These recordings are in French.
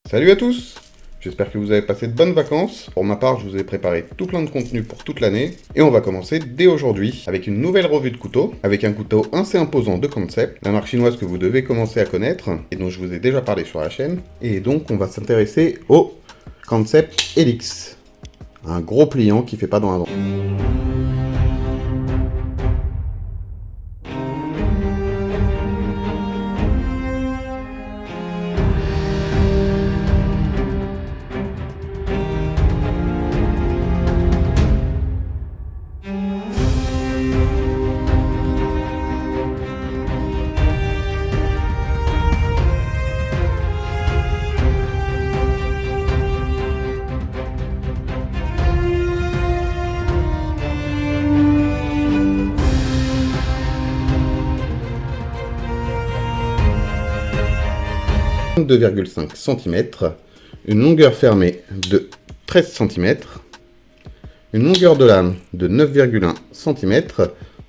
Salut à tous! J'espère que vous avez passé de bonnes vacances. Pour ma part, je vous ai préparé tout plein de contenu pour toute l'année. Et on va commencer dès aujourd'hui avec une nouvelle revue de couteau, avec un couteau assez imposant de Concept, la marque chinoise que vous devez commencer à connaître, et dont je vous ai déjà parlé sur la chaîne. Et donc on va s'intéresser au Concept Helix. Un gros pliant qui fait pas dans un dent. 2,5 cm, une longueur fermée de 13 cm, une longueur de lame de 9,1 cm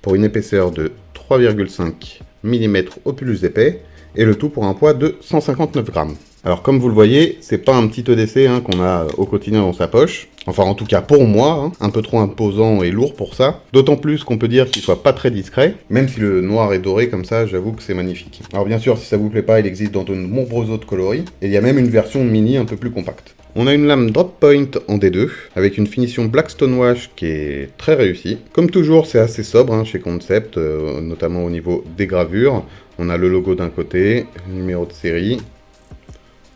pour une épaisseur de 3,5 mm au plus épais, et le tout pour un poids de 159 grammes. Alors comme vous le voyez, c'est pas un petit EDC qu'on a au quotidien dans sa poche. Enfin en tout cas pour moi, un peu trop imposant et lourd pour ça. D'autant plus qu'on peut dire qu'il soit pas très discret. Même si le noir est doré comme ça, j'avoue que c'est magnifique. Alors bien sûr, si ça vous plaît pas, il existe dans de nombreux autres coloris. Et il y a même une version mini un peu plus compacte. On a une lame drop point en D2, avec une finition black stonewash qui est très réussie. Comme toujours, c'est assez sobre chez Concept, notamment au niveau des gravures. On a le logo d'un côté, le numéro de série,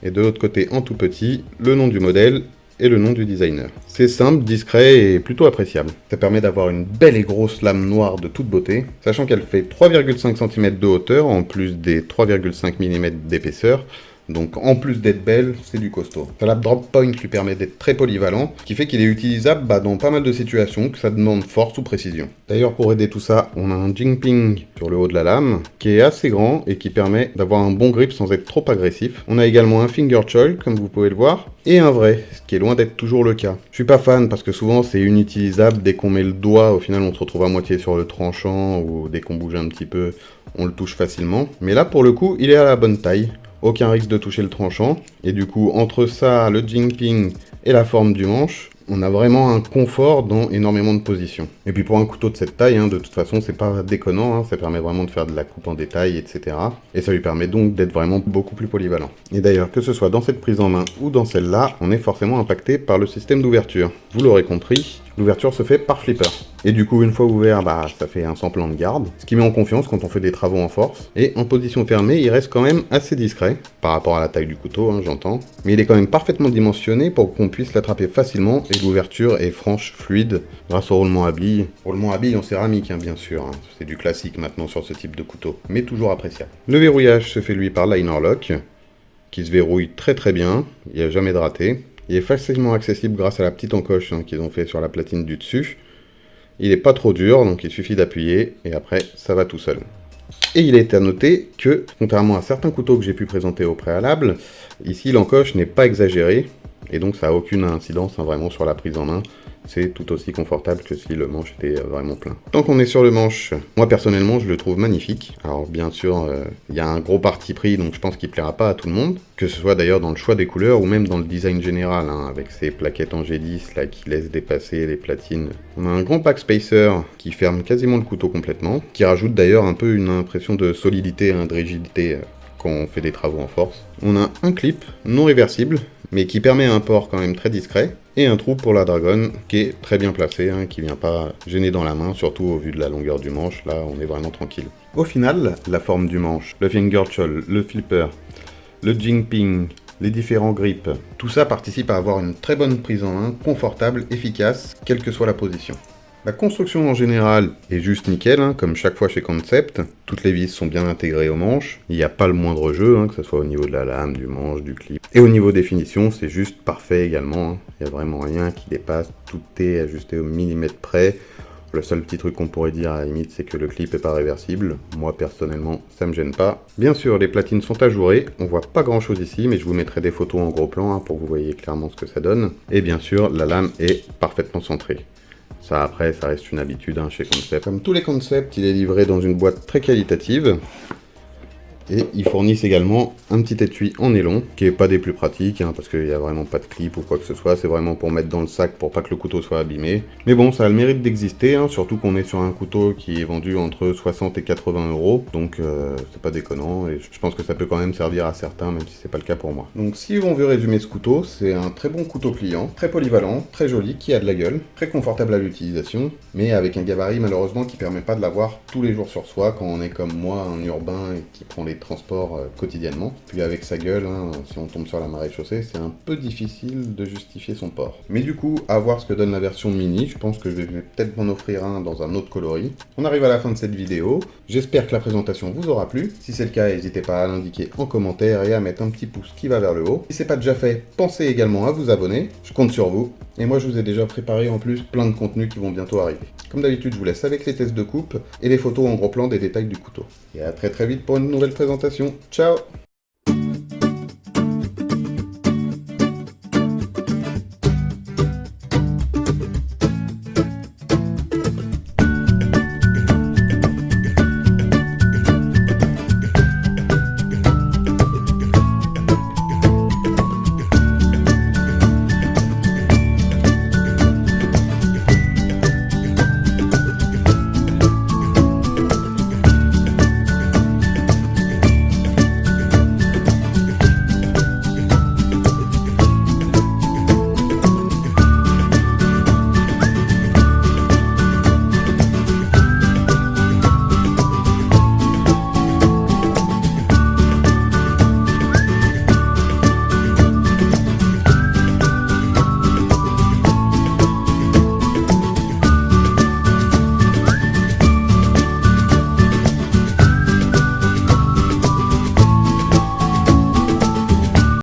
et de l'autre côté, en tout petit, le nom du modèle et le nom du designer. C'est simple, discret et plutôt appréciable. Ça permet d'avoir une belle et grosse lame noire de toute beauté, sachant qu'elle fait 3,5 cm de hauteur, en plus des 3,5 mm d'épaisseur. Donc en plus d'être belle, c'est du costaud. Sa lame drop point lui permet d'être très polyvalent, ce qui fait qu'il est utilisable dans pas mal de situations, que ça demande force ou précision. D'ailleurs pour aider tout ça, on a un Jingping sur le haut de la lame, qui est assez grand et qui permet d'avoir un bon grip sans être trop agressif. On a également un finger choil, comme vous pouvez le voir, et un vrai, ce qui est loin d'être toujours le cas. Je suis pas fan parce que souvent c'est inutilisable, dès qu'on met le doigt, au final on se retrouve à moitié sur le tranchant, ou dès qu'on bouge un petit peu, on le touche facilement. Mais là pour le coup, il est à la bonne taille. Aucun risque de toucher le tranchant, et du coup, entre ça, le Jingping et la forme du manche, on a vraiment un confort dans énormément de positions. Et puis pour un couteau de cette taille, de toute façon, c'est pas déconnant, ça permet vraiment de faire de la coupe en détail, etc. Et ça lui permet donc d'être vraiment beaucoup plus polyvalent. Et d'ailleurs, que ce soit dans cette prise en main ou dans celle-là, on est forcément impacté par le système d'ouverture. Vous l'aurez compris, l'ouverture se fait par flipper. Et du coup, une fois ouvert, ça fait un semblant de garde, ce qui met en confiance quand on fait des travaux en force. Et en position fermée, il reste quand même assez discret, par rapport à la taille du couteau, j'entends. Mais il est quand même parfaitement dimensionné pour qu'on puisse l'attraper facilement, et l'ouverture est franche, fluide, grâce au roulement à billes. Roulement à billes en céramique, bien sûr, c'est du classique maintenant sur ce type de couteau, mais toujours appréciable. Le verrouillage se fait lui par liner lock, qui se verrouille très très bien, il n'y a jamais de raté. Il est facilement accessible grâce à la petite encoche qu'ils ont fait sur la platine du dessus. Il n'est pas trop dur, donc il suffit d'appuyer, et après, ça va tout seul. Et il est à noter que, contrairement à certains couteaux que j'ai pu présenter au préalable, ici l'encoche n'est pas exagérée, et donc ça n'a aucune incidence vraiment sur la prise en main. C'est tout aussi confortable que si le manche était vraiment plein. Tant qu'on est sur le manche, moi personnellement je le trouve magnifique. Alors bien sûr, il y a un gros parti pris, donc je pense qu'il plaira pas à tout le monde. Que ce soit d'ailleurs dans le choix des couleurs ou même dans le design général, avec ces plaquettes en G10 là, qui laissent dépasser les platines. On a un grand pack spacer qui ferme quasiment le couteau complètement, qui rajoute d'ailleurs un peu une impression de solidité, de rigidité quand on fait des travaux en force. On a un clip non réversible, mais qui permet un port quand même très discret, et un trou pour la dragonne qui est très bien placé, qui vient pas gêner dans la main, surtout au vu de la longueur du manche, là on est vraiment tranquille. Au final, la forme du manche, le finger choil, le flipper, le Jingping, les différents grips, tout ça participe à avoir une très bonne prise en main, confortable, efficace, quelle que soit la position. La construction en général est juste nickel, comme chaque fois chez Concept. Toutes les vis sont bien intégrées aux manches. Il n'y a pas le moindre jeu, que ce soit au niveau de la lame, du manche, du clip. Et au niveau des finitions, c'est juste parfait également. Il n'y a vraiment rien qui dépasse. Tout est ajusté au millimètre près. Le seul petit truc qu'on pourrait dire à la limite, c'est que le clip n'est pas réversible. Moi personnellement, ça me gêne pas. Bien sûr, les platines sont ajourées. On voit pas grand chose ici, mais je vous mettrai des photos en gros plan pour que vous voyez clairement ce que ça donne. Et bien sûr, la lame est parfaitement centrée. Ça après, ça reste une habitude chez Concept. Comme tous les concepts, il est livré dans une boîte très qualitative, Et ils fournissent également un petit étui en nylon, qui est pas des plus pratiques, hein, parce qu'il n'y a vraiment pas de clip ou quoi que ce soit, c'est vraiment pour mettre dans le sac pour pas que le couteau soit abîmé. Mais bon, ça a le mérite d'exister, hein, surtout qu'on est sur un couteau qui est vendu entre 60 et 80 euros, donc c'est pas déconnant, et je pense que ça peut quand même servir à certains, même si c'est pas le cas pour moi. Donc si on veut résumer ce couteau, c'est un très bon couteau pliant, très polyvalent, très joli, qui a de la gueule, très confortable à l'utilisation, mais avec un gabarit malheureusement qui permet pas de l'avoir tous les jours sur soi quand on est comme moi, un urbain et qui prend les transports quotidiennement. Puis avec sa gueule, hein, si on tombe sur la maréchaussée, c'est un peu difficile de justifier son port. Mais du coup, à voir ce que donne la version mini, je pense que je vais peut-être m'en offrir un dans un autre coloris. On arrive à la fin de cette vidéo, j'espère que la présentation vous aura plu. Si c'est le cas, n'hésitez pas à l'indiquer en commentaire et à mettre un petit pouce qui va vers le haut. Si c'est pas déjà fait, pensez également à vous abonner, je compte sur vous. Et moi je vous ai déjà préparé en plus plein de contenus qui vont bientôt arriver. Comme d'habitude, je vous laisse avec les tests de coupe et les photos en gros plan des détails du couteau. Et à très vite pour une nouvelle présentation. Ciao!